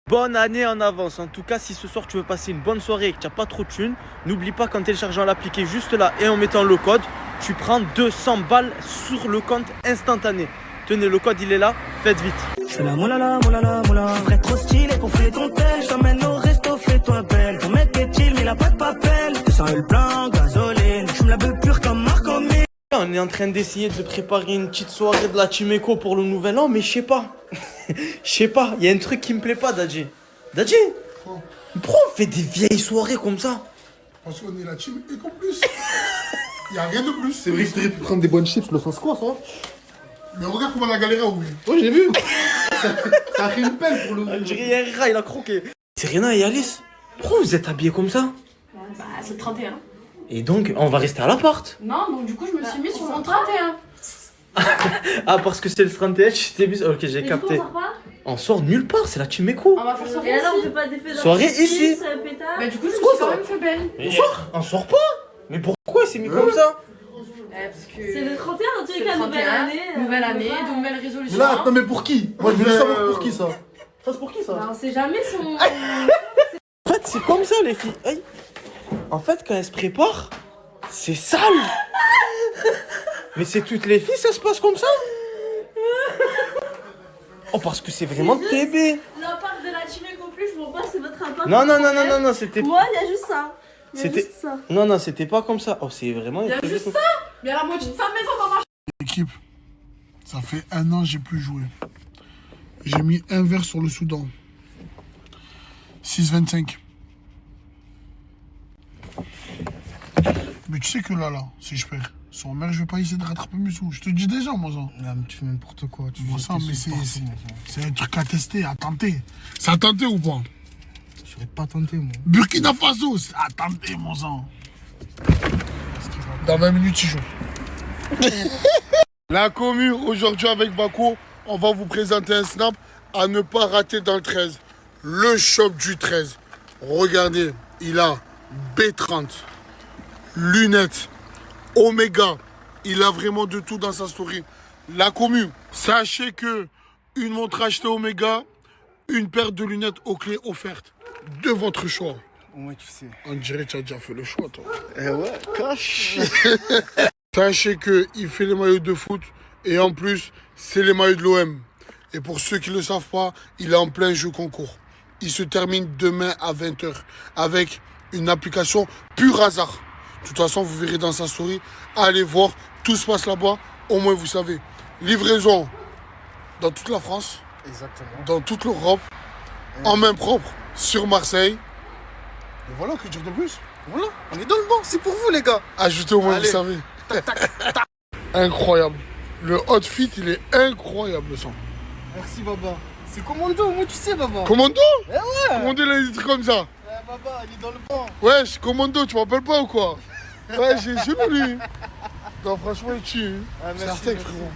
Bonne année en avance. En tout cas, si ce soir tu veux passer une bonne soirée et que tu n'as pas trop de thunes, n'oublie pas qu'en téléchargeant l'appliqué juste là et en mettant le code, tu prends 200 balles sur le compte instantané. Tenez, le code il est là, faites vite. Je fais la moulala, moulala, moulala. Vrai trop stylé pour fouler ton tel. Je t'emmène au resto, fais-toi belle. Ton mec est chill, mais il a pas de papel. 200 le plein, gasoline. Je me la veux pure comme Marco Mille. On est en train d'essayer de préparer une petite soirée de la Team Eco pour le nouvel an, mais je sais pas. Je sais pas, il y a un truc qui me plaît pas, Dadji. Dadji, pourquoi on fait des vieilles soirées comme ça? Parce qu'on est la Team Eco Plus. Il n'y a rien de plus. C'est vrai que tu aurais pu prendre des bonnes chips, le sens quoi ça? Mais regarde comment on a galéré à ouvrir. Ouais, j'ai vu. Ça a fait une pelle pour le. Herrera, il a croqué. Serena et Alice, pourquoi vous êtes habillés comme ça? Bah, c'est le 31. Et donc, on va rester à l'appart. Non, donc du coup, je me suis mis sur mon 31. Ah, parce que c'est le 31, je t'ai vu. Ok, j'ai capté. Du coup, on sort pas. On sort nulle part, c'est la Team Eco. On va faire soirée Et alors, on ici. fait pas d'effet Soirée ici. pétard. Bah, du coup, je me suis quand même fait belle. On sort pas. Mais pourquoi il s'est mis comme ça? Parce que... C'est le 31, dans tous les C'est cas, le nouvelle 31, année. nouvelle année, on peut pas- nouvelle Mais résolution. là, non, mais pour qui? Moi, je veux savoir pour qui ça. Ça, c'est pour qui ça? Bah, on sait jamais son. En fait, c'est comme ça, les filles. Aïe. En fait, quand elles se préparent, c'est sale. Mais c'est toutes les filles, ça se passe comme ça? Oh, parce que c'est vraiment TB. L'appart de la Team Eco Plus, je vois pas, c'est votre appart. Non, c'était. Moi, il y a juste ça. Il y a C'était- juste ça. Non, c'était pas comme ça. Oh, c'est vraiment. Il y a juste ça. Mais la moitié de sa maison dans ma... L'équipe, ça fait 1 an que j'ai plus joué. J'ai mis un verre sur le Soudan. 6,25. Mais tu sais que là, si je perds, sur mer, je vais pas essayer de rattraper mes sous. Je te dis déjà, moi, ça. Non, mais tu fais n'importe quoi. Moi, ça, mais c'est un truc à tester, à tenter. C'est à tenter ou pas? Je serais pas tenté, moi. Burkina Faso, c'est à tenter, mon sang. Dans 20 minutes, il joue. La commu, aujourd'hui avec Bako, on va vous présenter un snap à ne pas rater dans le 13. Le shop du 13. Regardez, il a B30, lunettes, Omega. Il a vraiment de tout dans sa story. La commu, sachez que une montre achetée Omega, une paire de lunettes aux clés offertes. De votre choix. Au moins, tu sais. On dirait que tu as déjà fait le choix, toi. Eh ouais, cache. Sachez qu'il fait les maillots de foot et en plus, c'est les maillots de l'OM. Et pour ceux qui ne le savent pas, il est en plein jeu concours. Il se termine demain à 20h avec une application pur hasard. De toute façon, vous verrez dans sa story. Allez voir, tout se passe là-bas. Au moins, vous savez. Livraison dans toute la France, Exactement. dans toute l'Europe, en main propre, sur Marseille. Et voilà, que dire de plus? Voilà, on est dans le banc, c'est pour vous, les gars. Ajoutez au moins, Allez. vous savez. Incroyable. Le outfit, il est incroyable, le sang. Merci, Baba. C'est commando, au moins, tu sais, Baba. Commando? Eh ouais. Commando, il a des trucs comme ça. Eh, Baba, il est dans le banc. Wesh, commando, tu m'appelles pas ou quoi? Ouais, j'ai chelou, lui. Non, franchement, il tue. Hein. Ah, C'est merci, Artec, merci. frérot.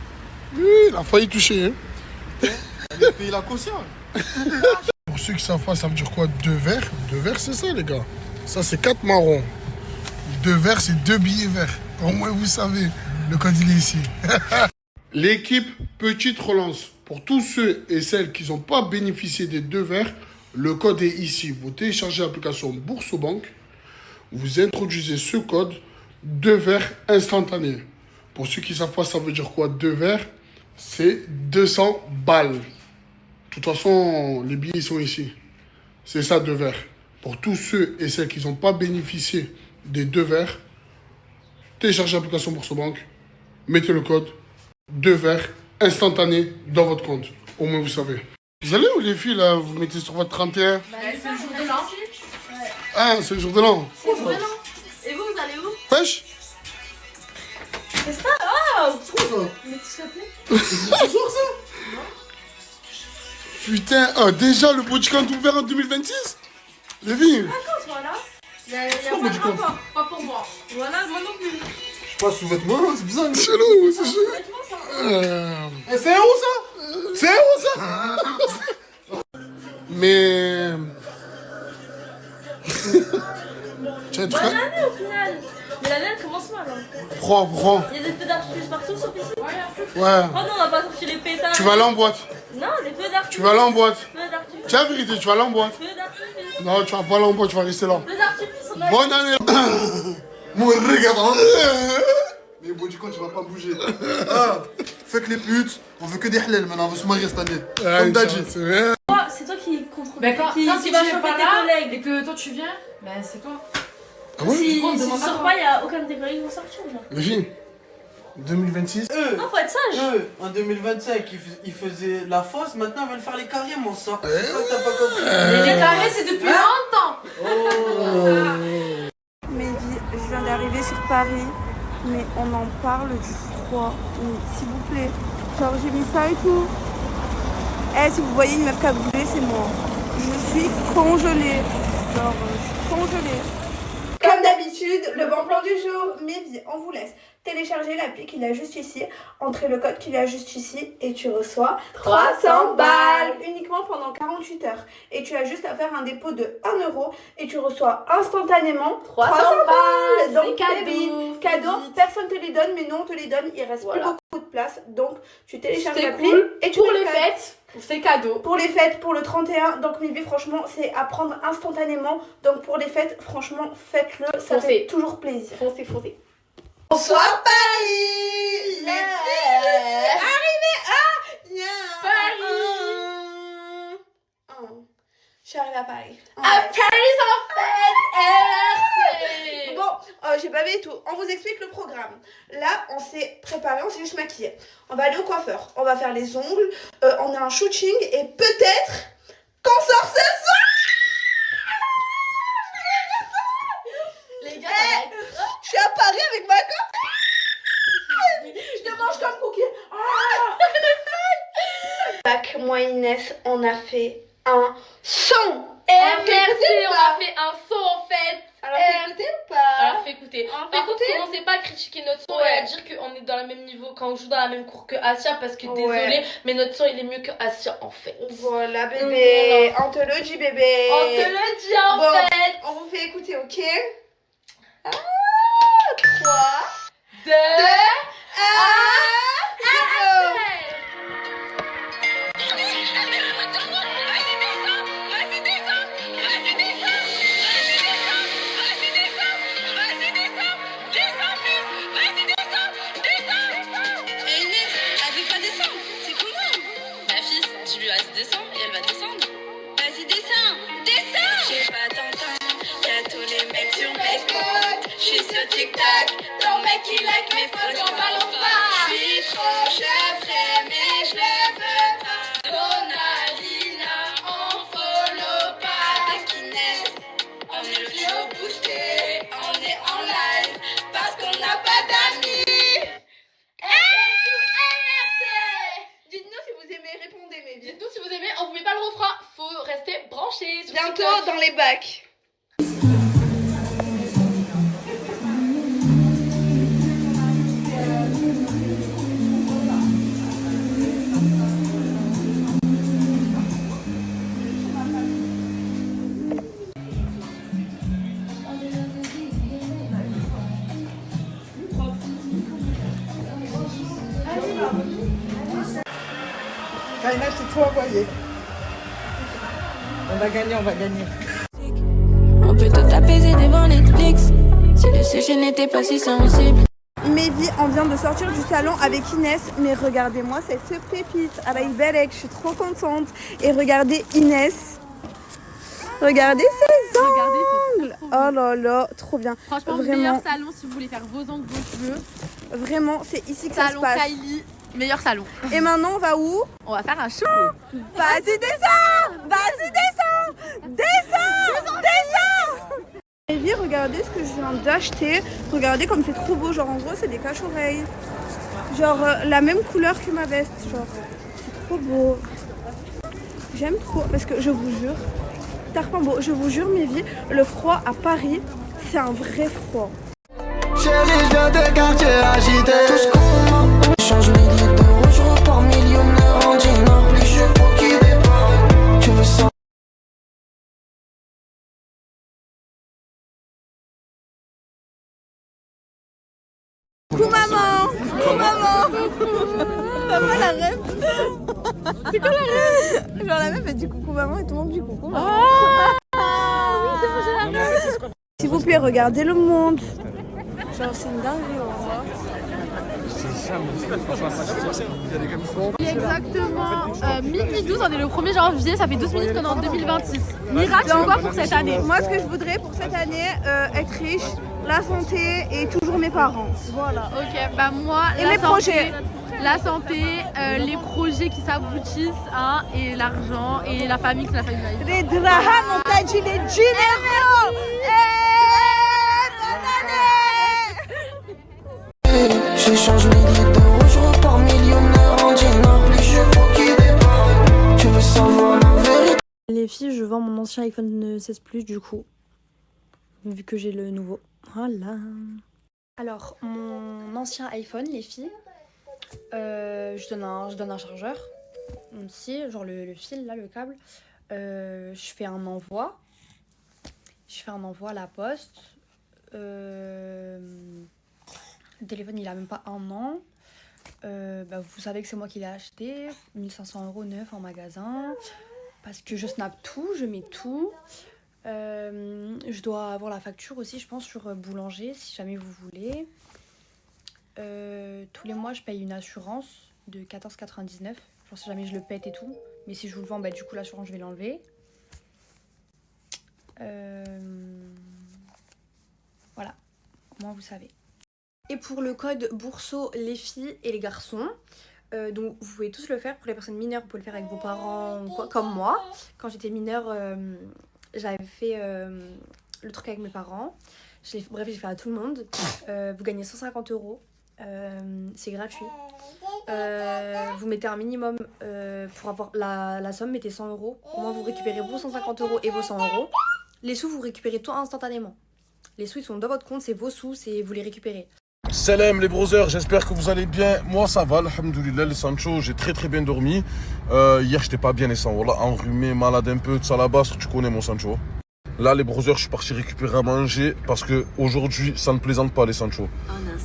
Lui, il a failli toucher. Hein. Il a payé la caution. Pour ceux qui savent pas, ça veut dire quoi? 2 verres? 2 verres, c'est ça, les gars. Ça, c'est 4 marrons. 2 verres, c'est 2 billets verts. Au moins, vous savez. Le code, il est ici. L'équipe Petite Relance. Pour tous ceux et celles qui n'ont pas bénéficié des 2 verres, le code est ici. Vous téléchargez l'application Boursobank. Vous introduisez ce code 2 verres instantanés. Pour ceux qui ne savent pas, ça veut dire quoi? 2 verres, c'est 200 balles. De toute façon, les billets sont ici. C'est ça, 2 verres. Pour tous ceux et celles qui n'ont pas bénéficié des 2 verres, téléchargez l'application Boursobank, mettez le code 2 verres instantané dans votre compte. Au moins, vous savez. Vous allez où, les filles, là? Vous mettez sur votre 31? C'est le jour de l'an. Ah, c'est le jour de l'an. C'est le nouvel an. Et vous, vous allez où? Wesh. C'est ça? Oh! C'est quoi ça? Mais tu sautais? C'est ce soir, ça? Putain, déjà, le bodycount ouvert en 2026? Les filles. Quand, voilà. Il y a pas pas du de compte. rapport. Pas pour moi. Voilà, moi non plus. Je passe sous vêtements, c'est bizarre. Chelou, c'est chelou. Vêtements, ça. Eh, c'est un haut, ça? C'est un haut, ça? Mais... Tiens, Bonne année au final. Mais l'année elle commence mal. Hein. prends. Il y a des feux d'artifice partout sauf ici. Ouais. Oh non, on va pas sortir les pétards. Tu vas aller en boîte. Non, les feux d'artifice. Tu vas aller en boîte. Feux d'artifice. Tiens, vérité, tu vas aller en boîte. Non, tu vas pas aller en boîte, tu vas rester là. Bonne année. Mon regarde. Mais Bodycon, tu vas pas bouger. Ah, fuck les putes. On veut que des halal maintenant, on veut se marier cette année. Comme Dadji. C'est toi qui contrôle. Ben quand qui tu va viens chauffer pas tes là collègues. et que toi tu viens, ben c'est toi. Ah ouais? Si on tu demande sors pas. pas, y'a aucun de tes collègues qui vont sortir. Genre. Les filles, 2026. Non, faut être sage. En 2025, ils faisaient la fosse, maintenant ils veulent faire les carrières, mon sang. C'est ça que t'as pas compris. Mais les carrés c'est depuis longtemps. Mehdi, je viens d'arriver sur Paris, mais on en parle du froid. Mais s'il vous plaît, genre j'ai mis ça et tout. Eh, si vous voyez une meuf cagoulée, c'est moi. Je suis congelée. Genre, je suis congelée. Comme d'habitude, le bon plan du jour. Mehdi, on vous laisse télécharger l'appli qu'il y a juste ici, entrez le code qu'il y a juste ici et tu reçois 300 balles uniquement pendant 48 heures. Et tu as juste à faire un dépôt de 1 euro et tu reçois instantanément 300 balles. Donc cadeau, personne te les donne, mais nous on te les donne, il reste plus beaucoup de place. Donc tu télécharges l'appli et tu pour fais les le code. fêtes, c'est cadeau. Pour les fêtes, pour le 31, donc Mehdi, franchement, c'est à prendre instantanément. Donc pour les fêtes, franchement, faites-le, ça fait toujours plaisir. Foncez. Bonsoir Paris! Les filles, arrivée à Paris! Je suis arrivée à Paris. À Paris en fête. Bon, j'ai bavé et tout. On vous explique le programme. Là, on s'est préparé, on s'est juste maquillé. On va aller au coiffeur, on va faire les ongles, on a un shooting et peut-être qu'on sort ce soir! Les gars, Je suis à Paris avec ma copine. Je te mange comme cookie. Bac, moi Inès, on a fait un son. Merci, on a fait un son en fait. Alors fais écouter ou pas? Alors fais écouter. Par contre, commencez pas à critiquer notre son et à dire qu'on est dans le même niveau quand on joue dans la même cour que Asia parce que désolé, mais notre son il est mieux que Asia en fait. Voilà bébé, on te le dit bébé. On te le dit en fait. On vous fait écouter, ok? 3, 2, 1, descendre et elle va descendre. Vas-y, descends, descends. J'ai pas ton temps, y'a tous les mecs sur mes côtes. J'suis sur TikTok, ton mec il like mes photos. J'en balance pas. J'suis trop chevrée, mais j'le veux pas. Donalina, on follow pas. Avec Inès, on est le show boosté. On est en live parce qu'on n'a pas d'amis. Dites-nous si vous aimez, on vous met pas le refrain, faut rester branché. bientôt dans les bacs. Kaina, je t'ai tout envoyé. On va gagner. On peut tout apaiser devant Netflix. Si le sujet n'était pas si sensible. Mehdi, on vient de sortir du salon avec Inès, mais regardez-moi cette pépite à la Belek, je suis trop contente. Et regardez Inès, regardez ses ongles. Oh là là, trop bien. Franchement, vraiment, meilleur salon si vous voulez faire vos ongles, vos cheveux. Vraiment, c'est ici que ça se Salon passe. Kylie, meilleur salon. Et maintenant, on va où? On va faire un show. Vas-y, descends! Vas-y, descends! Descends! Mehdi, regardez ce que je viens d'acheter. Regardez comme c'est trop beau. Genre, en gros, c'est des cache-oreilles. Genre, la même couleur que ma veste. Genre, c'est trop beau. J'aime trop. Parce que je vous jure, Tarpambo, je vous jure, Mehdi, le froid à Paris, c'est un vrai froid. Chérie, je viens des quartiers agités. Tout ce qu'on change milliers d'euros, je repars millionnaire en dinard. Les jeux pour qui démarre. Tu veux ça? Coucou maman! Coucou maman! Papa la rêve. C'est quoi la rêve? Genre la meuf elle dit coucou maman et tout le monde dit coucou maman. S'il vous plaît, regardez le monde. Genre c'est une dinguerie, on voit. Il est exactement minuit 12, on est le 1er janvier, ça fait 12 minutes qu'on est en 2026. Miracle, c'est quoi pour cette année? Moi, ce que je voudrais pour cette année, être riche, la santé et toujours mes parents. Voilà. Ok, bah moi, Et mes projets. La santé, les projets qui s'aboutissent, hein, et l'argent, et la famille, que la famille va Les drahams, on t'a dit les diners. J'échange milliers d'euros, je repars millionnaire en dinars. Les chevaux qui débarquent, tu veux savoir la vérité? Les filles, je vends mon ancien iPhone 16 Plus du coup, vu que j'ai le nouveau. Voilà. Alors, mon ancien iPhone, les filles, je donne un chargeur, ici, genre le fil, là, le câble. Je fais un envoi. À la poste. Le téléphone, il a même pas 1 an. Vous savez que c'est moi qui l'ai acheté. 1500 € neuf en magasin. Parce que je snap tout, je mets tout. Je dois avoir la facture aussi, je pense, sur Boulanger, si jamais vous voulez. Tous les mois, je paye une assurance de 14,99. Genre si jamais je le pète et tout. Mais si je vous le vends, du coup, l'assurance, je vais l'enlever. Voilà, au moins vous savez. Et pour le code Bourseau, les filles et les garçons, donc vous pouvez tous le faire. Pour les personnes mineures, vous pouvez le faire avec vos parents ou quoi, comme moi. Quand j'étais mineure, j'avais fait le truc avec mes parents. Bref, j'ai fait à tout le monde. Vous gagnez 150 €. C'est gratuit. Vous mettez un minimum pour avoir la somme, mettez 100 €. Au moins vous récupérez vos 150 € et vos 100 €. Les sous, vous récupérez tout instantanément. Les sous, ils sont dans votre compte, c'est vos sous, vous les récupérez. Salam les brothers, j'espère que vous allez bien. Moi ça va, alhamdoulilah les Sancho, j'ai très bien dormi. Hier j'étais pas bien les sangs, voilà, enrhumé, malade un peu, de ça là-bas, tu connais mon Sancho. Là les brothers, je suis parti récupérer à manger parce que aujourd'hui ça ne plaisante pas les Sancho.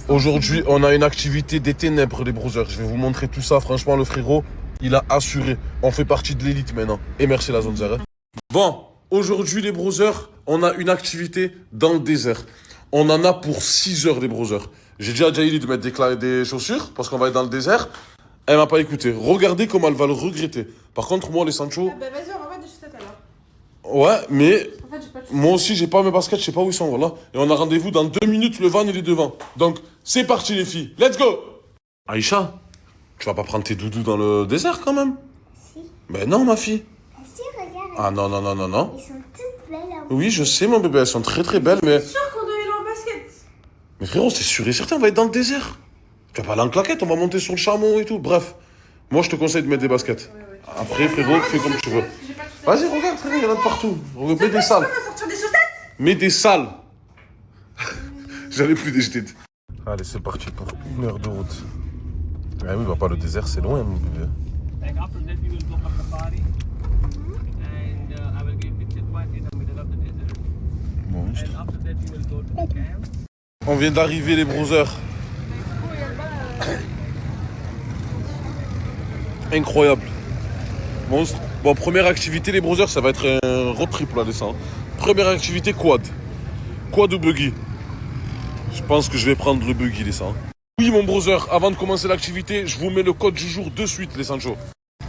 Aujourd'hui on a une activité des ténèbres les brothers, je vais vous montrer tout ça, franchement le frérot, il a assuré. On fait partie de l'élite maintenant. Et merci la zone zère. Bon, aujourd'hui les brothers, on a une activité dans le désert. On en a pour 6 heures les brothers. J'ai dit à Jaili de mettre des chaussures parce qu'on va être dans le désert. Elle m'a pas écouté. Regardez comment elle va le regretter. Par contre, moi, les Sancho. Vas-y, on va mettre des chaussettes alors. Ouais, mais. En fait, j'ai pas de moi aussi, j'ai pas mes baskets, je sais pas où ils sont, voilà. Et on a rendez-vous dans 2 minutes, le van il est devant. Donc, c'est parti les filles. Let's go! Aïcha, tu vas pas prendre tes doudous dans le désert quand même? Si. Ben non, ma fille. Si, regarde. Ah non. Ils sont toutes belles. Hein. Oui, je sais, mon bébé, elles sont très belles, mais. C'est sûr qu'on doit aller en basket. Mais frérot, c'est sûr et certain, on va être dans le désert. Tu vas pas aller en claquette, on va monter sur le chameau et tout. Bref, moi je te conseille de mettre des baskets. Ouais. Après, frérot, fais comme tu veux. Vas-y, regarde, frérot, il y en a de partout. Mets des salles. Mets des salles. J'allais plus des jeter. Allez, c'est parti pour 1 heure de route. Ah oui, bah pas le désert, c'est loin, mon bébé. Bon, on vient d'arriver les brothers. Incroyable. Monstre. Bon, première activité les brothers, ça va être un road trip là, descend. Première activité quad. Quad ou buggy? Je pense que je vais prendre le buggy les sangs. Oui mon brother, avant de commencer l'activité, je vous mets le code du jour de suite les Sancho.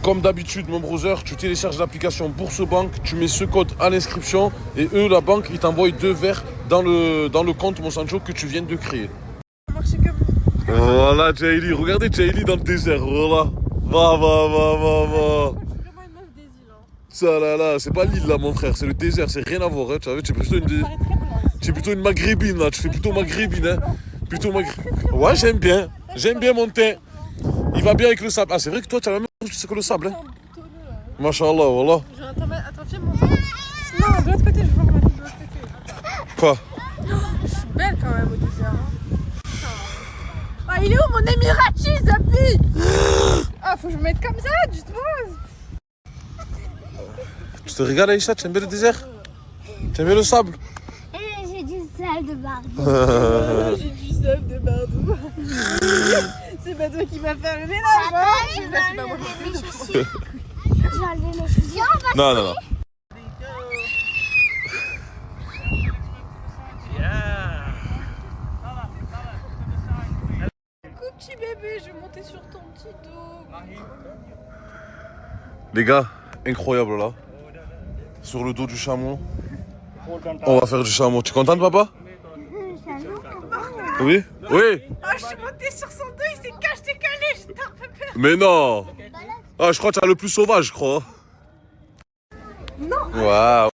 Comme d'habitude mon brother, tu télécharges l'application Bourse-Banque, tu mets ce code à l'inscription et eux la banque ils t'envoient 2 verres dans le compte mon Sancho que tu viens de créer. Voilà Jaili, regardez Jaili dans le désert, voilà. Va. Ça là, c'est pas l'île là mon frère, c'est le désert, c'est rien à voir, hein. Tu sais, tu es plutôt une maghrébine là, tu fais plutôt maghrébine, hein. Ouais, j'aime bien mon teint. Il va bien avec le sable. Ah, c'est vrai que toi, tu as la même chose que le sable, hein. Masha'Allah, voilà. Attends, viens mon temps. Non, de l'autre côté, je veux voir ma vie de l'autre côté. Quoi? Je suis belle quand même au désert. Ah, il est où mon Émirati, Zapi? Ah, faut que je me mette comme ça, dites-moi. Tu te régales, Aïcha? Tu aimes bien le désert? Tu aimes bien le sable? J'ai du sable de Bardou. J'ai du sable de Bardou. c'est pas toi qui vas faire le ménage, hein? Je vais enlever mes chaussures. Je vais enlever mes chaussures. Non, non, non. Coucou petit bébé, je vais monter sur ton petit dos. Les gars, incroyable là. Sur le dos du chameau. On va faire du chameau. Tu es contente, papa? Oui? Oui? Oh, je suis montée sur son dos, il s'est caché décalé, j'étais un peu peur. Mais non! Ah, je crois que tu as le plus sauvage, je crois. Non! Waouh!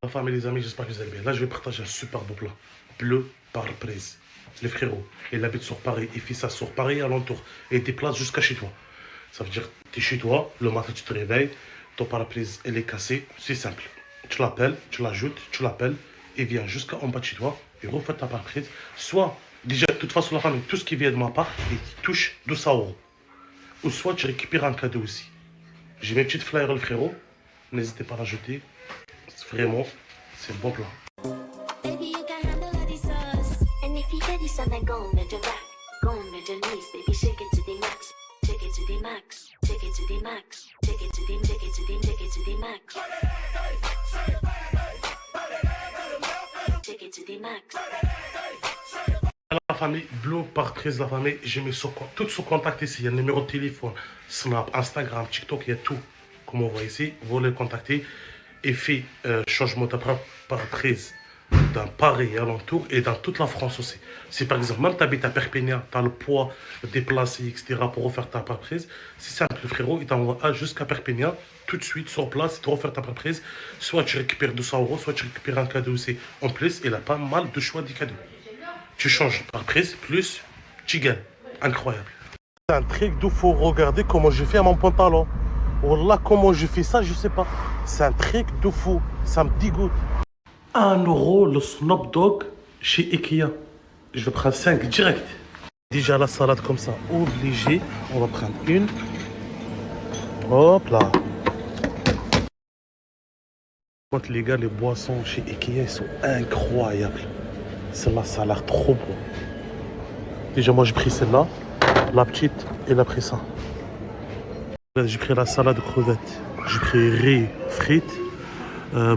La famille, les amis, j'espère que vous allez bien. Là, je vais partager un super beau plat. Bleu par prise. Les frérots, il habite sur Paris, il fait ça sur Paris alentour. Et il déplace jusqu'à chez toi. Ça veut dire, tu es chez toi, le matin, tu te réveilles, ton pare-brise, elle est cassée. C'est simple. Tu l'appelles, tu l'ajoutes, tu l'appelles, il vient jusqu'en bas de chez toi, il refait ta pare-brise. Soit, déjà, de toute façon, la famille, tout ce qui vient de ma part, il touche 200 €. Ou soit, tu récupères un cadeau aussi. J'ai mes petites flyers, le frérot. N'hésitez pas à l'ajouter. Vraiment, c'est le bon plan. Baby, you can handle all these sauce. And if you get this, then go on the back. Go on the knees, baby, shake it to the max. Take it to the max. Take it to the max. Take it to the, take it to the, take it to the max. Take it to the max. La famille, Bleu par 13, la famille, j'ai mis tout son contact ici. Il y a le numéro de téléphone, Snap, Instagram, TikTok, il y a tout. Comme on voit ici, vous les contactez et fait changement de pare-brise dans Paris et alentour et dans toute la France aussi. Si par exemple, même tu habites à Perpignan, tu as le poids déplacé, etc. pour refaire ta pare-brise, c'est simple, le frérot, il t'envoie jusqu'à Perpignan, tout de suite, sur place, tu refais ta pare-brise. Soit tu récupères 200 €, soit tu récupères un cadeau aussi. En plus, il a pas mal de choix des cadeaux. Tu changes de pare-brise, plus tu gagnes. Incroyable. C'est un truc d'où faut regarder comment j'ai fait à mon pantalon. Wallah, comment j'ai fait ça, je sais pas. C'est un truc de fou. Ça me dégoûte. 1 € le Snoop Dogg chez Ikea. Je vais prendre 5 direct. Déjà la salade comme ça, obligé. On va prendre une. Hop là. Les gars, les boissons chez Ikea, ils sont incroyables. Celle-là, ça a l'air trop bon. Déjà, moi, j'ai pris celle-là. La petite, elle a pris ça. J'ai pris la salade de crevettes. J'ai pris riz, frites,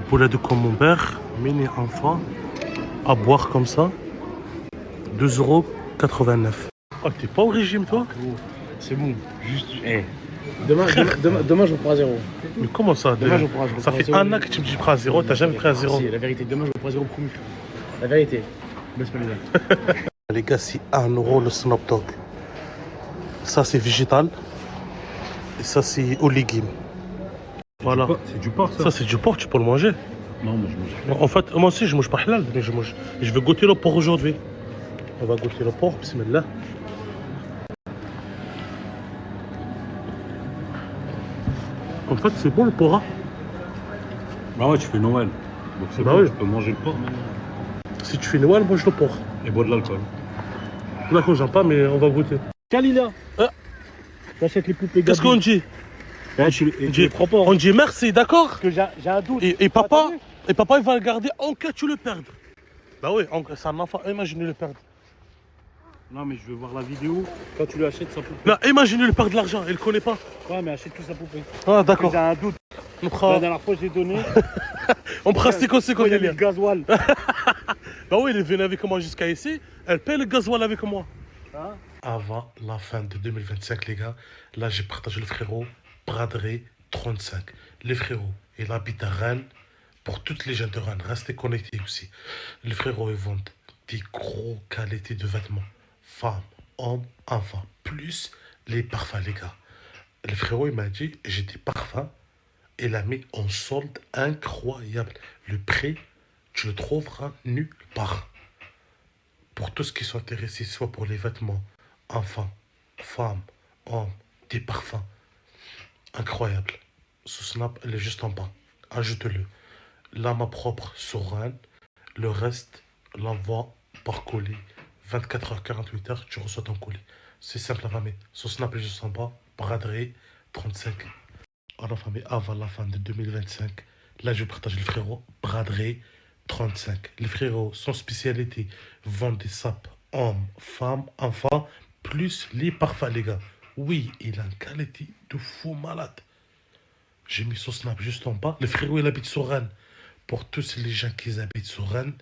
poulet de camembert, mini enfant, à boire comme ça. 2,89 €. Oh, t'es pas au régime, toi? C'est bon, juste. Demain, je reprends à 0. Mais comment ça? Demain, je reprends ça fait un an que tu me dis prends à 0, t'as jamais pris à 0. Si, la vérité, demain, je reprends à 0 promis. La vérité. Laisse-moi les gars. Les gars, c'est 1 € le Snoop Dogg. Ça, c'est végétal. Et ça, c'est aux légumes. Voilà. C'est du porc, ça. Ça, c'est du porc, tu peux le manger. Non, moi, je mange. En fait, moi aussi, je mange pas halal, mais je vais goûter le porc aujourd'hui. On va goûter le porc, bismillah. En fait, c'est bon le porc, hein. Bah ouais, tu fais Noël. Donc c'est bah bon, oui. tu peux manger le porc. Si tu fais Noël, mange le porc. Et bois de l'alcool. D'accord, j'aime pas, mais on va goûter. Kalila, t'achètes les poupées. Qu'est-ce qu'on dit? On dit merci, d'accord? Parce que j'ai un doute. Et papa, il va le garder en cas tu le perds. Bah oui, c'est un enfant, imagine le perdre. Non, mais je veux voir la vidéo quand tu lui achètes sa poupée. Non, imagine le perdre de l'argent, il le connaît pas. Ouais, mais achète tout sa poupée. Ah, d'accord. J'ai un doute. La dernière fois, je l'ai donné. On prend ses conséquences. Il y a le gasoil. Bah oui, il est venu avec moi jusqu'à ici. Elle paye le gasoil avec moi. Hein? Avant la fin de 2025, les gars, là, j'ai partagé le frérot Braderie 35. Les frérots, il habite à Rennes. Pour toutes les jeunes de Rennes, restez connectés aussi. Les frérots, ils vendent des gros qualités de vêtements. Femmes, hommes, enfants. Plus les parfums, les gars. le frérot, il m'a dit, j'ai des parfums. Il a mis en solde incroyable. Le prix, tu le trouveras nulle part. Pour tous qui sont intéressés, soit pour les vêtements, enfants, femmes, hommes, des parfums. Incroyable. Ce snap, elle est juste en bas. Ajoute-le. Là, ma propre sur Rennes. Le reste, l'envoi par colis. 24h, 48h, tu reçois ton colis. C'est simple, la famille. Ce snap est juste en bas. Braderie 35. Alors, la famille, avant la fin de 2025, là, je partage le frérot. Braderie 35. Les frérots, son spécialité, vendent des sapes, hommes, femmes, enfants, plus les parfums, les gars. Oui, il a une qualité de fou malade. J'ai mis son snap juste en bas. Le frérot, il habite sur Rennes. Pour tous les gens qui habitent sur Rennes,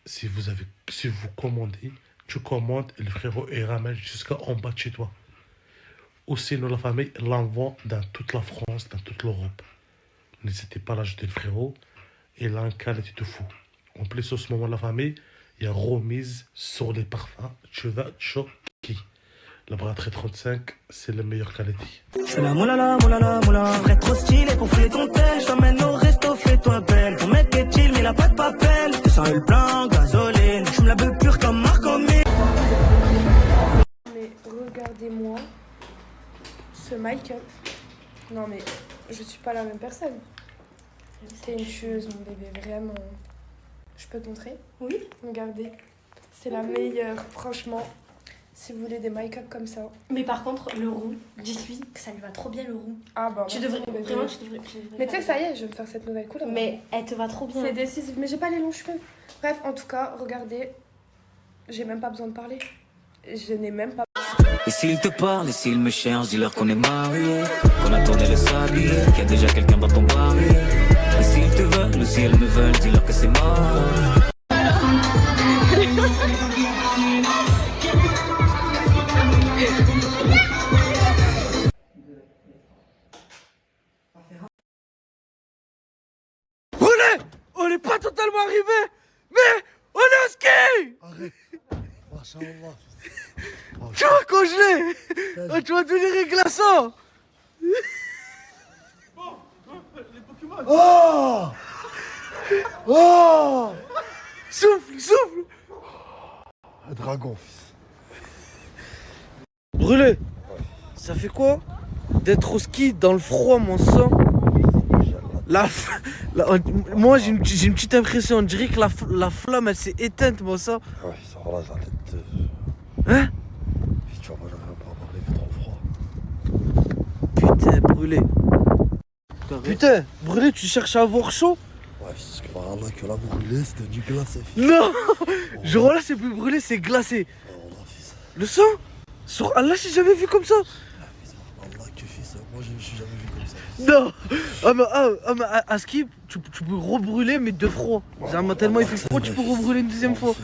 si vous commandez, tu commandes et le frérot, il ramène jusqu'en bas de chez toi. Ou sinon, la famille l'envoie dans toute la France, dans toute l'Europe. N'hésitez pas à l'ajouter, le frérot. Il a une qualité de fou. En plus, en ce moment, la famille, il y a remise sur les parfums. Tu vas choquer. La braderie 35, c'est la meilleure qualité. Je fais la moulala, moulala, moulala. Vrai trop stylé pour fouler ton tel. Je t'emmène au resto, fais-toi belle. Ton mec est chill, mais il a pas de papel. Tu sens le plein, gasoline. Je me la veux pure comme Marc-Omé. Mais regardez-moi ce make-up. Non mais je suis pas la même personne. C'est une tueuse mon bébé, vraiment. Je peux te montrer? Oui. Regardez. C'est la meilleure, franchement. Si vous voulez des make-up comme ça. Mais par contre, le roux, dites-lui que ça lui va trop bien le roux. Ah bah tu devrais, vraiment, tu devrais. Mais tu sais que ça y est, je vais me faire cette nouvelle couleur. Mais elle te va trop bien. C'est décisif, mais j'ai pas les longs cheveux. Bref, en tout cas, regardez. J'ai même pas besoin de parler. Je n'ai même pas... Et s'ils te parlent, et s'ils me cherchent, dis-leur qu'on est mariés, qu'on a tourné le sablier, qu'il y a déjà quelqu'un dans ton barillet. Et s'ils te veulent, ou si elles me veulent, dis-leur que c'est mort. On n'est pas totalement arrivé, mais on est au ski. Arrête. Masha'Allah. Tu vas congeler. Tu vas devenir glaçant. Oh. Oh. Souffle, souffle. Un dragon, fils. Brûlé. Ça fait quoi d'être au ski dans le froid, mon sang? Moi j'ai une petite impression, on dirait que la flamme elle s'est éteinte, mon sang. Ouais, ça va là, j'arrête de... Hein? Tu vois, moi j'arrive pas à parler, il fait trop froid. Putain, brûlé. Putain, brûlé, tu cherches à avoir chaud? Ouais, c'est ce que par là que là, brûlé, c'était du glacé. Non. Genre là c'est plus brûlé, c'est glacé. Le sang? Sur Allah, j'ai jamais vu comme ça. Allah que fils, moi je suis jamais vu comme ça. Non. Mais à ski, tu peux rebrûler mais de froid. Genre, tellement il fait froid, tu peux rebrûler une deuxième fois.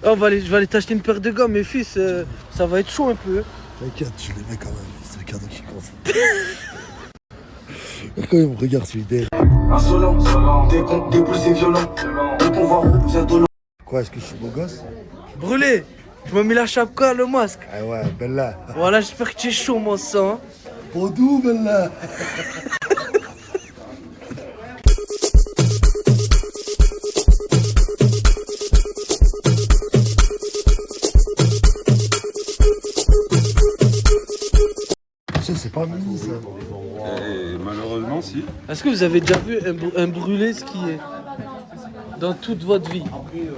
Je vais aller t'acheter une paire de gants, mes fils, ça va être chaud un peu. T'inquiète, je les mets quand même, c'est le cadeau qui compte. Quand il me regarde, c'est idée. Insolent, des plus violents. Le pouvoir vient de l'eau. Quoi, est-ce que je suis beau gosse? Brûlé, tu m'as mis la chapka, le masque. Ah ouais, Bella. Voilà, j'espère que tu es chaud, mon sang. Pour d'où, Bella? C'est pas mini ça. Malheureusement, si. Est-ce que vous avez déjà vu un brûlé skier dans toute votre vie?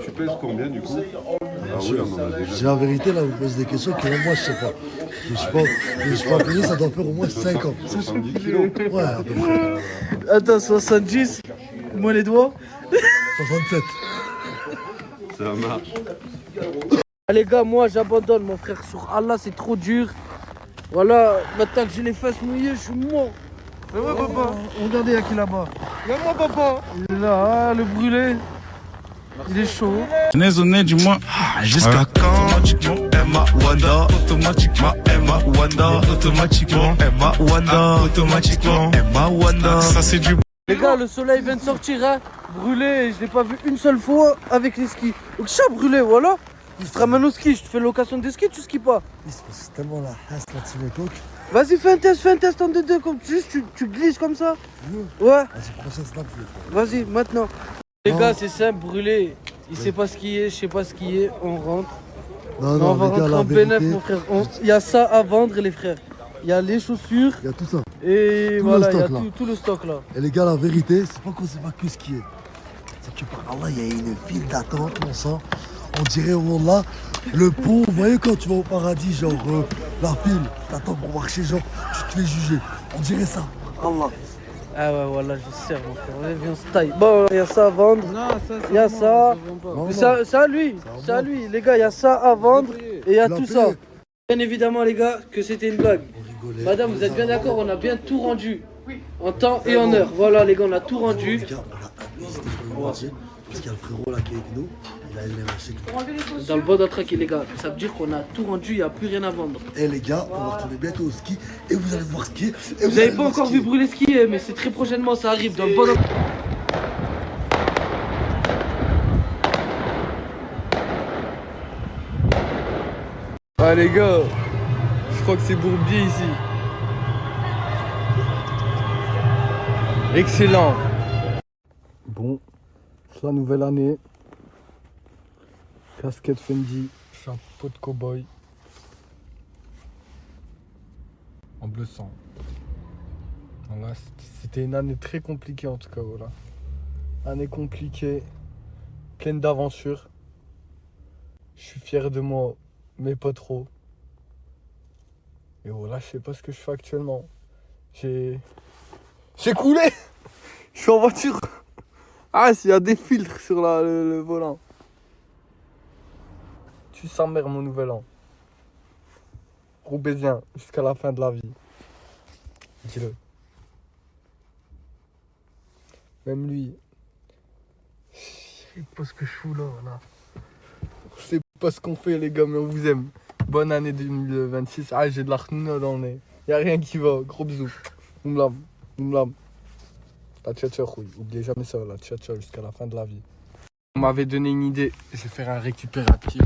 Tu pèses combien du coup? Ah oui, on en a déjà. J'ai la vérité là, vous posez des questions que moi je sais pas. Je suis pas payé, ça doit faire au moins 5 ans. 70 kilos. Ouais, à peu près. Attends, 70, moi les doigts. 67. Ça marche. Les gars, moi j'abandonne, mon frère, sur Allah, c'est trop dur. Voilà, maintenant que j'ai les fesses mouillées, je suis mort. Mais ouais, papa. Regardez, il y a qui là-bas? Regarde-moi, papa. Il est là, le brûlé. Il est chaud. Désolé, dis-moi, jusqu'à quand? Automatiquement, Emma Wanda. Automatiquement, Emma Wanda. Automatiquement, Emma Wanda. Automatiquement, Emma Wanda. Ça, c'est du. Les gars, le soleil vient de sortir, hein. Brûlé, je l'ai pas vu une seule fois avec les skis. Donc, ça brûlé, voilà. Je te ramène au ski, je te fais location de ski, tu skis pas. C'est tellement la hasse la team époque. Vas-y, fais un test en 2-2, comme juste tu glisses comme ça. Ouais. Vas-y, prochain snap, je le fais. Vas-y, maintenant. Les gars, c'est simple, brûlé. Il sait pas ce qui est, je sais pas ce qui est, on rentre. Non, on va les gars, rentrer la en vérité, bénéf, mon frère. Il y a ça à vendre, les frères. Il y a les chaussures. Il y a tout ça. Et Tout voilà, le il y a stock, là. tout le stock là. Et les gars, la vérité, c'est pas qu'on sait pas que ce qui est. C'est que par Allah, il y a une file d'attente, mon sang. On dirait, Wallah, le pont, vous voyez quand tu vas au paradis, genre, la file, t'attends pour marcher, genre, tu te fais juger. On dirait ça, Allah. Ah ouais, voilà, je sers, mon frère. Allez, viens, on se taille. Bon, il y a ça à vendre. Il y a ça. C'est à lui. C'est à lui. Les gars, il y a ça à vendre. Et il y a tout ça. Bien évidemment, les gars, que c'était une blague. Madame, vous êtes bien d'accord? On a bien tout rendu. En temps et en heure. Voilà, les gars, on a tout rendu. Les gars, on a parce qu'il y a le frérot là qui est avec nous. Il a aimé lâcher tout. Dans le bon d'attraquer, les gars. Ça veut dire qu'on a tout rendu, il n'y a plus rien à vendre. Et les gars, on va retourner bientôt au ski. Et vous allez voir skier. Vous n'avez pas encore vu brûler skier, mais c'est très prochainement, ça arrive dans le bon. Ah les gars, je crois que c'est Bourbier ici. Excellent. Bon, c'est la nouvelle année. Casquette Fendi, chapeau de cow-boy. En bleu sang. Voilà, c'était une année très compliquée en tout cas, voilà. Année compliquée, pleine d'aventures. Je suis fier de moi, mais pas trop. Et voilà, je sais pas ce que je fais actuellement. J'ai coulé. Je suis en voiture. Ah, s'il y a des filtres sur le volant. Tu sens mère mon nouvel an. Roubaisien jusqu'à la fin de la vie. Dis-le. Même lui. Je sais pas ce que je fous là, voilà. C'est pas ce qu'on fait les gars, mais on vous aime. Bonne année 2026. Ah, j'ai de la renouna dans le nez. Y'a rien qui va. Gros bisous. Oumlam. La tcha-tcha, oui. Oubliez jamais ça, la tcha-tcha jusqu'à la fin de la vie. On m'avait donné une idée. Je vais faire un récupératif.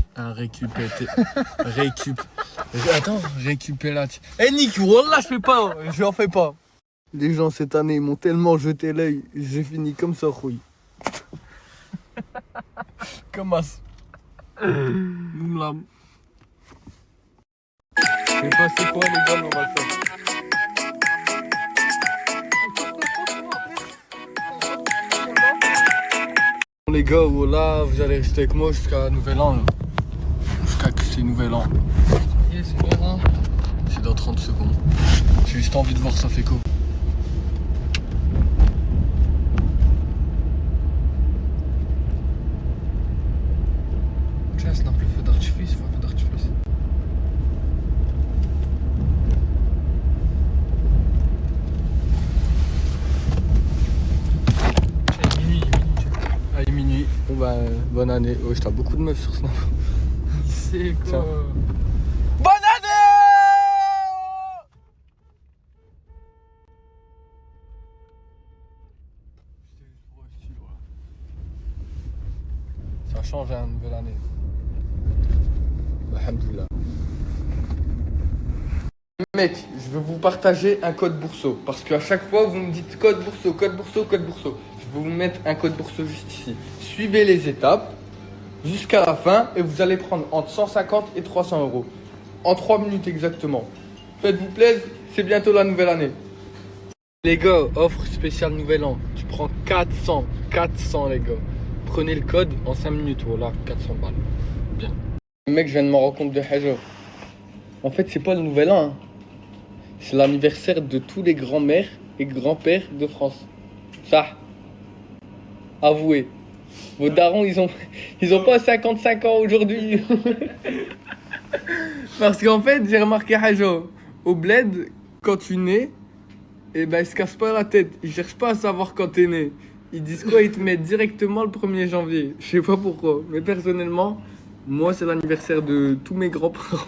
Récupératif. Eh Nick, wallah, je fais pas. J'en fais pas. Les gens cette année ils m'ont tellement jeté l'œil. J'ai fini comme ça, rouille. Comme as. Oumlam. Je sais pas c'est quoi les gars, mais on va le faire. Les gars, voilà, vous allez rester avec moi jusqu'à Nouvel An. Là. Jusqu'à que c'est Nouvel An. C'est dans 30 secondes. J'ai juste envie de voir ça fait quoi. Tiens, c'est un peu feu d'artifice, feu d'artifice. Minuit. Bon bah, bonne année. Oh, je t'ai beaucoup de meufs sur Snap. C'est quoi? Tiens. Bonne année! Ça change, hein, nouvelle année. Alhamdoulilah. Mec, je vais vous partager un code Bourseau. Parce qu'à chaque fois, vous me dites code Bourseau, code Bourseau, code Bourseau. Je vais vous mettre un code Bourseau juste ici. Suivez les étapes jusqu'à la fin et vous allez prendre entre 150 et 300 euros. En 3 minutes exactement. Faites-vous plaisir, c'est bientôt la nouvelle année. Les gars, offre spéciale nouvel an. Tu prends 400 les gars. Prenez le code en 5 minutes, voilà, 400 balles. Bien. Le mec, je viens de me rendre compte de Haja. En fait, c'est pas le nouvel an. Hein. C'est l'anniversaire de tous les grands-mères et grands-pères de France. Ça. Avouez. Vos darons, ils ont pas 55 ans aujourd'hui. Parce qu'en fait, j'ai remarqué Haja. Au bled, quand tu nais, eh ben, ils se cassent pas la tête. Ils cherchent pas à savoir quand t'es né. Ils disent quoi? Ils te mettent directement le 1er janvier. Je sais pas pourquoi. Mais personnellement, moi, c'est l'anniversaire de tous mes grands-parents.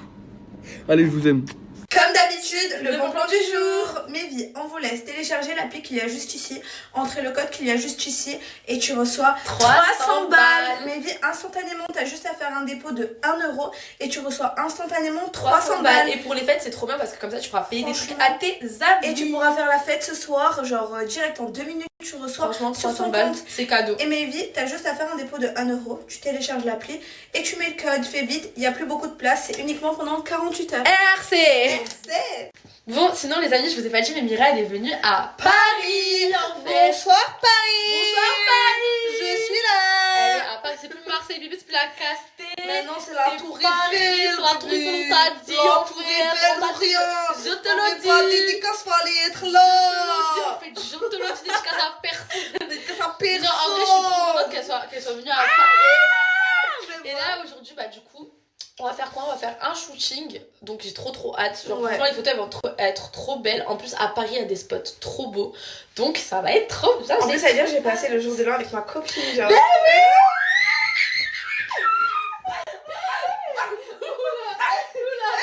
Allez, je vous aime. Comme d'habitude, le bon plan du jour. Mes vie, on vous laisse télécharger l'appli qu'il y a juste ici, entrez le code qu'il y a juste ici et tu reçois 300 balles. Mais vie, instantanément, t'as juste à faire un dépôt de 1 euro et tu reçois instantanément 300 balles. Et pour les fêtes, c'est trop bien parce que comme ça, tu pourras payer des trucs à tes amis. Et tu pourras faire la fête ce soir, genre direct en 2 minutes, tu reçois franchement sur 300 ton balles, compte. c'est cadeau. Et mais vie, t'as juste à faire un dépôt de 1 euro, tu télécharges l'appli et tu mets le code, fais vite, il n'y a plus beaucoup de place, c'est uniquement pendant 48 heures. RC. Bon, sinon les amis, je vous ai pas dit, mais Mira elle est venue à Paris. Bonsoir Paris. Bonsoir Paris. Je suis là. Elle est à Paris, c'est plus Marseille, bébé, c'est plus la Castée. Maintenant c'est la Tour Eiffel. C'est la Tour Eiffel, on t'a dit, on t'a dit. Je te le dis. Pas dédicace, fallait être là. En fait, je te le dis, dédicace à personne. Dédicace à personne. Non, en vrai, je suis trop contente qu'elle soit venue à Paris. Et là, aujourd'hui, bah du coup, on va faire quoi? On va faire un shooting. Donc j'ai trop hâte. Genre franchement, les photos elles vont être trop belles. En plus, à Paris, il y a des spots trop beaux. Donc ça va être trop bien. En plus, ça veut dire que j'ai passé le jour de l'an avec ma copine. Genre. Bah oui.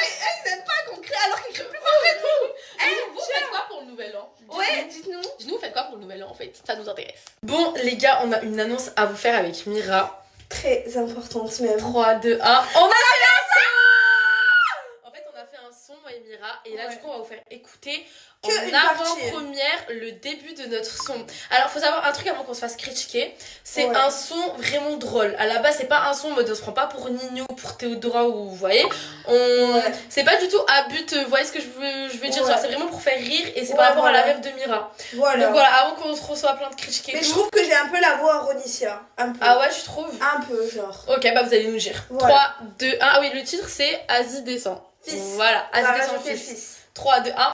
Ils aiment pas qu'on crée alors qu'ils crient plus fort que nous. Vous faites quoi pour le nouvel an? Ouais, dites-nous. Dites-nous, vous faites quoi pour le nouvel an en fait? Ça nous intéresse. Bon, les gars, on a une annonce à vous faire avec Mira. Très importante même. 3, 2, 1. On a fait un son! En fait, on a fait un son, moi et Mira. Et là, du coup, on va vous faire écouter en avant-première le début de notre son. Alors, faut savoir un truc avant qu'on se fasse critiquer. C'est un son vraiment drôle. À la base, c'est pas un son en mode on se prend pas pour Nino, pour Théodora ou vous voyez. C'est pas du tout à but, vous voyez ce que je veux dire. C'est vraiment pour faire rire et c'est par rapport à la rêve de Mira. Voilà. Donc voilà, avant qu'on se reçoive plein de critiques et mais tout. je trouve que j'ai un peu la voix à Ronicia. Un peu. Ah ouais, tu trouves? Un peu, genre. Ok, bah vous allez nous dire. Voilà. 3, 2, 1. Ah oui, le titre c'est Asie descend. Fils. Voilà, Asie descend fils. 3, 2, 1.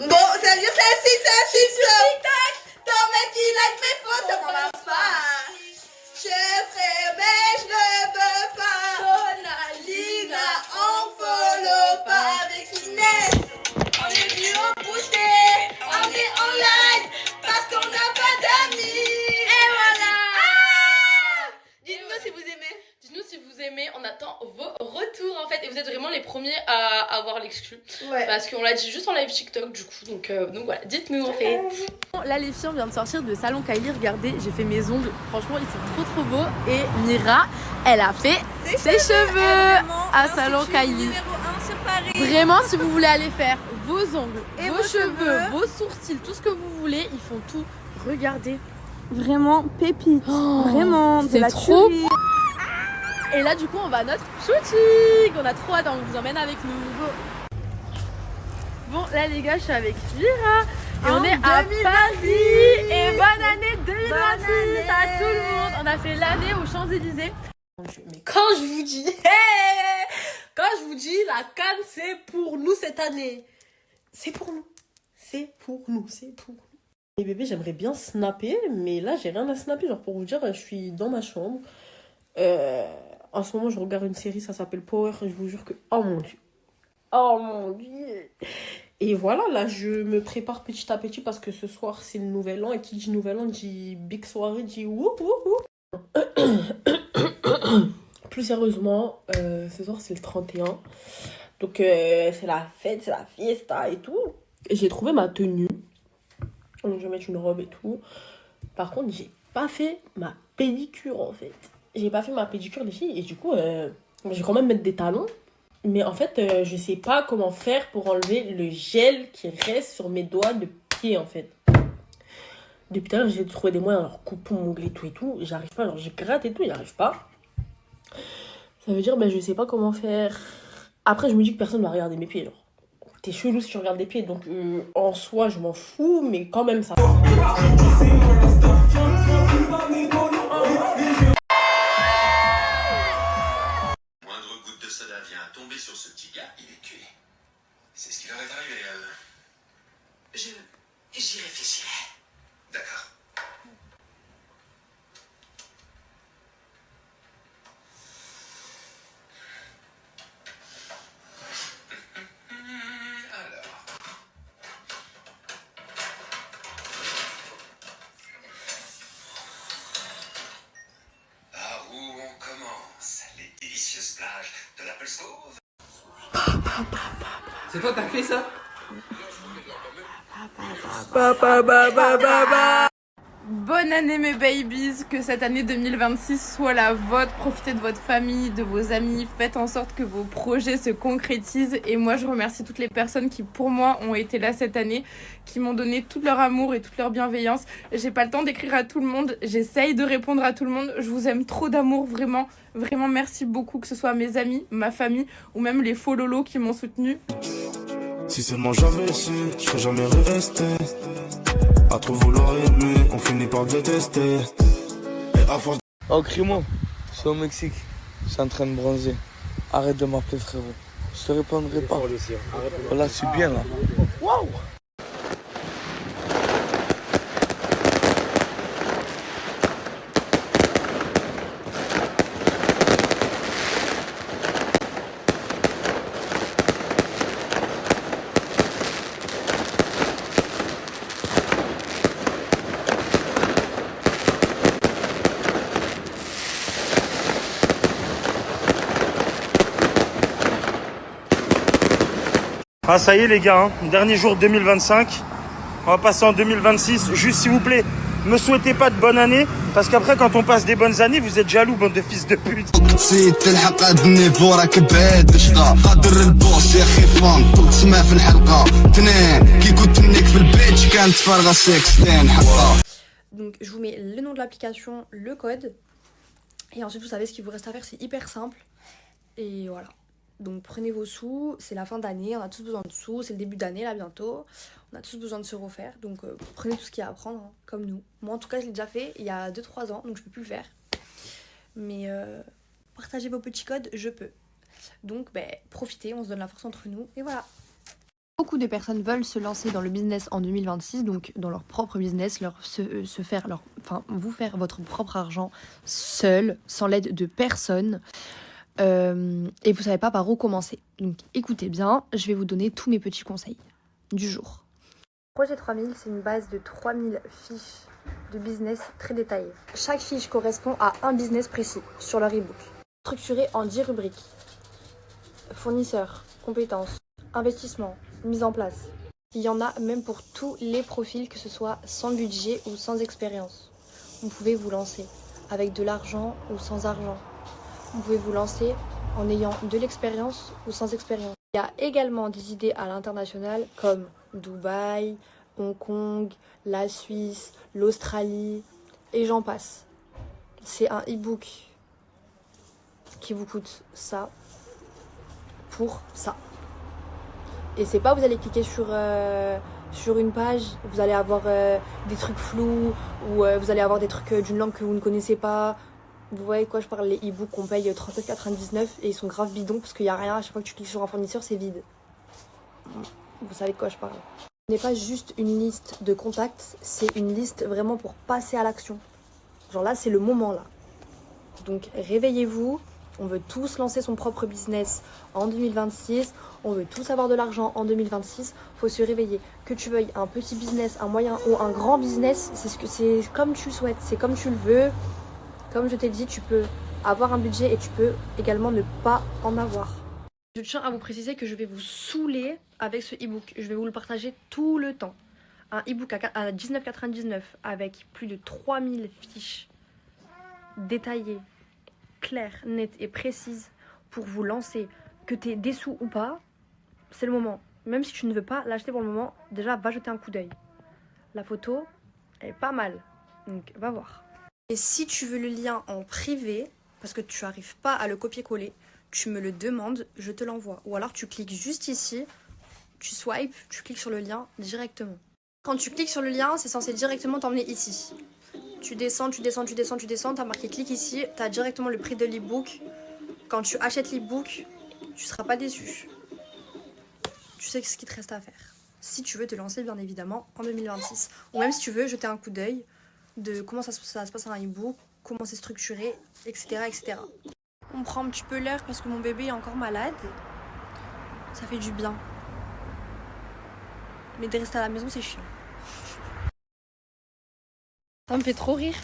Bon, ça veut dire c'est TikTok. Ton mec il like mes photos, on va pas. Je ferai mais je ne veux pas. Donalina, on follow pas avec Inès. On est venu en booster, on est en live parce qu'on n'a pas d'amis. Et voilà. Dites-nous si vous aimez. Dites-nous si vous aimez, on attend vos retours en fait. Et vous êtes vraiment les premiers à avoir l'exclu. Ouais. Parce qu'on l'a dit juste en live TikTok du coup. Donc voilà, dites-nous en fait. Là les filles, on vient de sortir de Salon Kylie. Regardez, j'ai fait mes ongles. Franchement, ils sont trop beaux. Et Mira, elle a fait ses cheveux à Salon Kylie. Vraiment, si vous voulez aller faire vos ongles, et vos cheveux, vos sourcils, tout ce que vous voulez, ils font tout. Regardez. Vraiment pépite. Vraiment, c'est trop. Et là, du coup, on va à notre shooting. On a trop hâte, on vous emmène avec nous. Bon, là, les gars, je suis avec Mira. Et on est à Paris. Et bonne année 2026 à tout le monde. On a fait l'année aux Champs-Élysées. Mais quand je vous dis, la Cannes, c'est pour nous cette année. C'est pour nous. C'est pour nous. Et bébé, j'aimerais bien snapper, mais là, j'ai rien à snapper. Genre, pour vous dire, je suis dans ma chambre. En ce moment, je regarde une série, ça s'appelle Power. Je vous jure que... Oh mon Dieu. Et voilà, là, je me prépare petit à petit parce que ce soir, c'est le nouvel an. Et qui dit nouvel an, dit big soirée, dit wouh. Plus sérieusement, ce soir, c'est le 31. Donc, c'est la fête, c'est la fiesta et tout. Et j'ai trouvé ma tenue. Donc, je vais mettre une robe et tout. Par contre, j'ai pas fait ma pédicure, en fait. J'ai pas fait ma pédicure, les filles. Et du coup, je vais quand même mettre des talons. Mais en fait, je sais pas comment faire pour enlever le gel qui reste sur mes doigts de pied, en fait. Depuis tout à l'heure, j'ai trouvé des moyens, alors coupons mon onglet et tout. J'arrive pas, alors je gratte et tout, j'arrive pas. Ça veut dire, je sais pas comment faire. Après, je me dis que personne va regarder mes pieds, genre. T'es chelou si tu regardes des pieds, donc en soi, je m'en fous, mais quand même, ça. Sur ce petit gars, il est tué. C'est ce qui leur est arrivé à eux. J'y réfléchirai. D'accord. C'est toi, t'as fait ça? Bonne année mes babies, que cette année 2026 soit la vôtre, profitez de votre famille, de vos amis, faites en sorte que vos projets se concrétisent et moi je remercie toutes les personnes qui pour moi ont été là cette année, qui m'ont donné tout leur amour et toute leur bienveillance. J'ai pas le temps d'écrire à tout le monde, j'essaye de répondre à tout le monde, je vous aime trop d'amour, vraiment, vraiment merci beaucoup, que ce soit mes amis, ma famille ou même les faux lolos qui m'ont soutenu. Si seulement j'avais su, je serais jamais resté. À trop vouloir aimer, on finit par détester. Et à force... Oh Crimo, je suis au Mexique, je suis en train de bronzer. Arrête de m'appeler frérot, je te répondrai pas. Voilà, je suis bien là. Waouh. Ah ça y est les gars, hein. Dernier jour 2025, on va passer en 2026. Juste s'il vous plaît, me souhaitez pas de bonne année, parce qu'après quand on passe des bonnes années, vous êtes jaloux, bande de fils de pute. Donc je vous mets le nom de l'application, le code, et ensuite vous savez ce qu'il vous reste à faire, c'est hyper simple, et voilà. Donc prenez vos sous, c'est la fin d'année, on a tous besoin de sous, c'est le début d'année là bientôt, on a tous besoin de se refaire, donc prenez tout ce qu'il y a à prendre, hein, comme nous. Moi en tout cas je l'ai déjà fait il y a 2-3 ans, donc je peux plus le faire, mais partagez vos petits codes, je peux. Donc profitez, on se donne la force entre nous, et voilà. Beaucoup de personnes veulent se lancer dans le business en 2026, donc dans leur propre business, vous faire votre propre argent seul, sans l'aide de personne. Et vous savez pas par où commencer. Donc écoutez bien, je vais vous donner tous mes petits conseils du jour. Projet 3000, c'est une base de 3000 fiches de business très détaillées. Chaque fiche correspond à un business précis sur leur e-book. Structuré en 10 rubriques. Fournisseurs, compétences, investissement, mise en place. Il y en a même pour tous les profils, que ce soit sans budget ou sans expérience. Vous pouvez vous lancer avec de l'argent ou sans argent. Vous pouvez vous lancer en ayant de l'expérience ou sans expérience. Il y a également des idées à l'international comme Dubaï, Hong Kong, la Suisse, l'Australie et j'en passe. C'est un e-book qui vous coûte ça pour ça. Et c'est pas vous allez cliquer sur une page, vous allez avoir des trucs flous ou vous allez avoir des trucs d'une langue que vous ne connaissez pas. Vous voyez de quoi je parle, les e-books qu'on paye 37,99 et ils sont grave bidons parce qu'il n'y a rien, à chaque fois que tu cliques sur un fournisseur c'est vide. Vous savez de quoi je parle. Ce n'est pas juste une liste de contacts, c'est une liste vraiment pour passer à l'action. Genre là c'est le moment là. Donc réveillez-vous, on veut tous lancer son propre business en 2026, on veut tous avoir de l'argent en 2026, faut se réveiller. Que tu veuilles un petit business, un moyen ou un grand business, c'est comme tu le souhaites, c'est comme tu le veux. Comme je t'ai dit, tu peux avoir un budget et tu peux également ne pas en avoir. Je tiens à vous préciser que je vais vous saouler avec ce e-book. Je vais vous le partager tout le temps. Un e-book à 19,99 avec plus de 3000 fiches détaillées, claires, nettes et précises pour vous lancer. Que tu aies des sous ou pas, c'est le moment. Même si tu ne veux pas l'acheter pour le moment, déjà va jeter un coup d'œil. La photo, elle est pas mal, donc va voir. Et si tu veux le lien en privé, parce que tu n'arrives pas à le copier-coller, tu me le demandes, je te l'envoie. Ou alors tu cliques juste ici, tu swipes, tu cliques sur le lien directement. Quand tu cliques sur le lien, c'est censé directement t'emmener ici. Tu descends, tu as marqué clique ici, tu as directement le prix de l'e-book. Quand tu achètes l'e-book, tu ne seras pas déçu. Tu sais ce qu'il te reste à faire. Si tu veux te lancer bien évidemment en 2026. Ou même si tu veux jeter un coup d'œil de comment ça se passe un e-book, comment c'est structuré, etc., etc. On prend un petit peu l'heure parce que mon bébé est encore malade. Ça fait du bien. Mais de rester à la maison, c'est chiant. Ça me fait trop rire.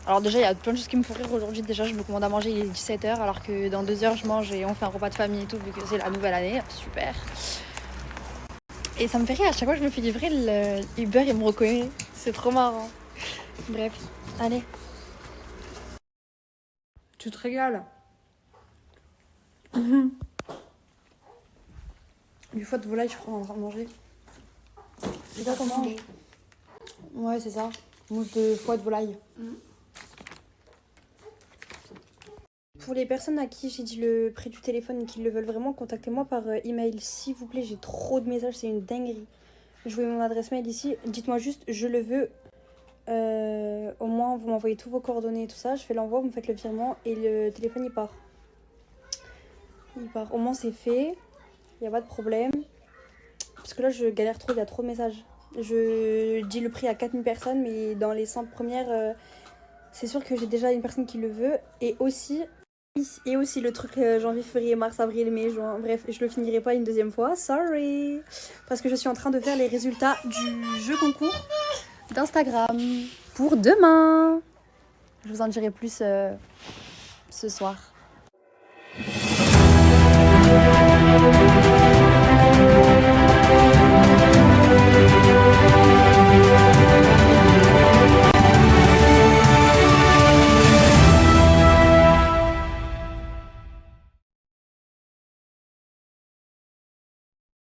Alors déjà, il y a plein de choses qui me font rire aujourd'hui. Déjà, je me commande à manger, il est 17h, alors que dans 2 heures, je mange et on fait un repas de famille et tout, vu que c'est la nouvelle année. Super. Et ça me fait rire, à chaque fois que je me fais livrer, le Uber il me reconnaît. C'est trop marrant. Bref, allez. Tu te régales. Du foie de volaille, je crois, en train de manger. C'est quoi qu'on mange? Ouais, c'est ça. Mousse de foie de volaille. Pour les personnes à qui j'ai dit le prix du téléphone et qui le veulent vraiment, contactez-moi par email. S'il vous plaît, j'ai trop de messages, c'est une dinguerie. Je vous mets mon adresse mail ici. Dites-moi juste, je le veux. Au moins, vous m'envoyez tous vos coordonnées et tout ça. Je fais l'envoi, vous me faites le virement et le téléphone, il part. Il part. Au moins, c'est fait. Il n'y a pas de problème. Parce que là, je galère trop, il y a trop de messages. Je dis le prix à 4000 personnes, mais dans les 100 premières, c'est sûr que j'ai déjà une personne qui le veut. Et aussi le truc janvier, février, mars, avril, mai, juin. Bref, je le finirai pas une deuxième fois. Sorry. Parce que je suis en train de faire les résultats du jeu concours d'Instagram pour demain. Je vous en dirai plus ce soir.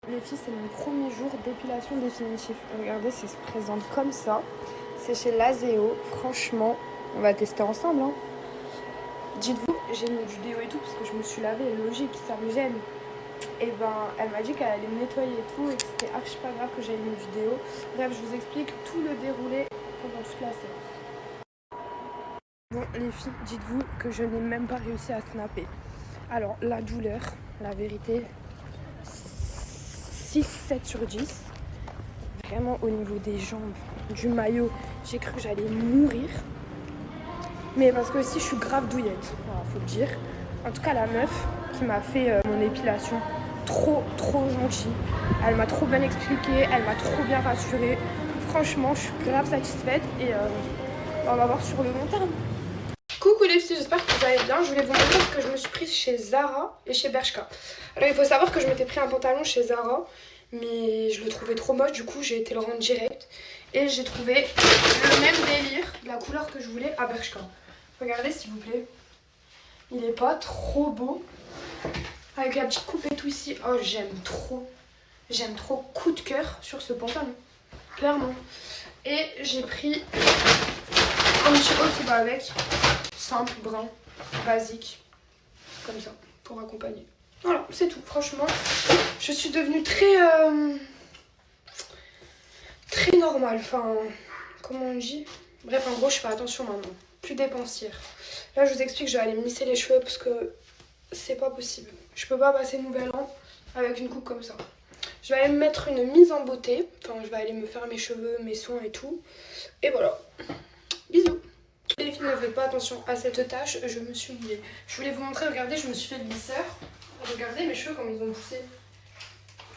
Les filles, c'est mon premier jour d'épilation définitive. Regardez, ça se présente comme ça. C'est chez Lazeo. Franchement, on va tester ensemble. Hein. Dites-vous, j'ai mis du déo et tout parce que je me suis lavée, logique, ça me gêne. Et ben, elle m'a dit qu'elle allait me nettoyer et tout et que c'était archi pas grave que j'avais mis du déo. Bref, je vous explique tout le déroulé pendant toute la séance. Bon, les filles, dites-vous que je n'ai même pas réussi à snapper. Alors, la douleur, la vérité, 6-7 sur 10. Vraiment au niveau des jambes, du maillot, j'ai cru que j'allais mourir. Mais parce que aussi je suis grave douillette, voilà, faut le dire. En tout cas la meuf qui m'a fait mon épilation, trop gentille. Elle m'a trop bien expliqué, elle m'a trop bien rassurée. Franchement je suis grave satisfaite et on va voir sur le long terme. Coucou les filles, j'espère que vous allez bien. Je voulais vous montrer ce que je me suis prise chez Zara et chez Bershka. Alors il faut savoir que je m'étais pris un pantalon chez Zara, mais je le trouvais trop moche, du coup j'ai été le rendre direct. Et j'ai trouvé le même délire, la couleur que je voulais à Bershka. Regardez s'il vous plaît. Il est pas trop beau. Avec la petite coupe et tout ici. Oh j'aime trop. J'aime trop, coup de cœur sur ce pantalon. Clairement. Et j'ai pris un petit haut qui va avec. Simple, brun, basique. Comme ça, pour accompagner. Voilà, c'est tout. Franchement, je suis devenue très normale. Enfin, comment on dit? Bref, en gros, je fais attention maintenant. Plus dépensière. Là, je vous explique, je vais aller me lisser les cheveux parce que c'est pas possible. Je peux pas passer nouvel an avec une coupe comme ça. Je vais aller me mettre une mise en beauté. Enfin, je vais aller me faire mes cheveux, mes soins et tout. Et voilà. Bisous. Les filles, ne faites pas attention à cette tâche, je me suis mouillée. Je voulais vous montrer, regardez, je me suis fait le lisseur. Regardez mes cheveux comme ils ont poussé.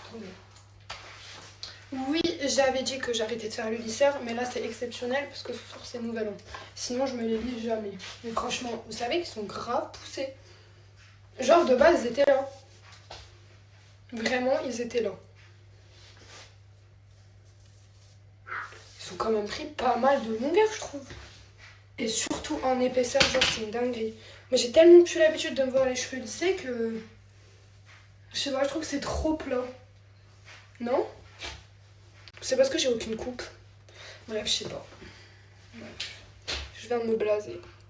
Trop bien. Oui, j'avais dit que j'arrêtais de faire le lisseur, mais là c'est exceptionnel parce que ce soir c'est nouvel an. Sinon je me les lisse jamais. Mais franchement, vous savez qu'ils sont grave poussés. Genre de base ils étaient là. Vraiment, ils étaient là. Ils ont quand même pris pas mal de longueur, je trouve. Et surtout en épaisseur, genre c'est une dinguerie. Mais j'ai tellement plus l'habitude de me voir les cheveux lissés que... Je sais pas, je trouve que c'est trop plat. Non? C'est parce que j'ai aucune coupe. Bref, je sais pas. Bref. Je viens de me blaser.